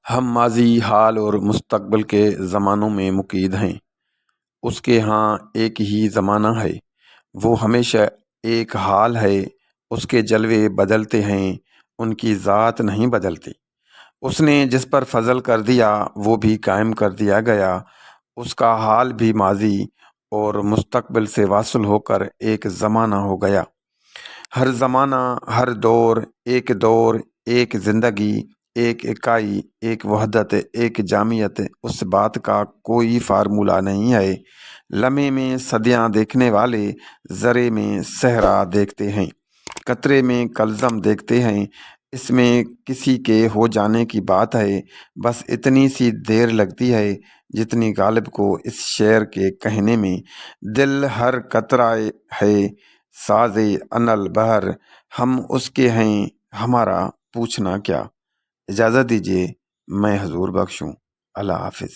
ہم ماضی، حال اور مستقبل کے زمانوں میں مقید ہیں۔ اس کے ہاں ایک ہی زمانہ ہے، وہ ہمیشہ ایک حال ہے۔ اس کے جلوے بدلتے ہیں، ان کی ذات نہیں بدلتی۔ اس نے جس پر فضل کر دیا وہ بھی قائم کر دیا گیا۔ اس کا حال بھی ماضی اور مستقبل سے واصل ہو کر ایک زمانہ ہو گیا۔ ہر زمانہ، ہر دور، ایک زندگی، ایک اکائی، ایک وحدت، ایک جامعیت۔ اس بات کا کوئی فارمولہ نہیں ہے۔ لمحے میں صدیاں دیکھنے والے ذرے میں صحرا دیکھتے ہیں، قطرے میں کلزم دیکھتے ہیں۔ اس میں کسی کے ہو جانے کی بات ہے، بس اتنی سی دیر لگتی ہے جتنی غالب کو اس شعر کے کہنے میں۔ دل ہر قطرہ ہے ساز انل بہر، ہم اس کے ہیں ہمارا پوچھنا کیا۔ اجازت دیجیے، میں حضور بخش ہوں۔ اللہ حافظ۔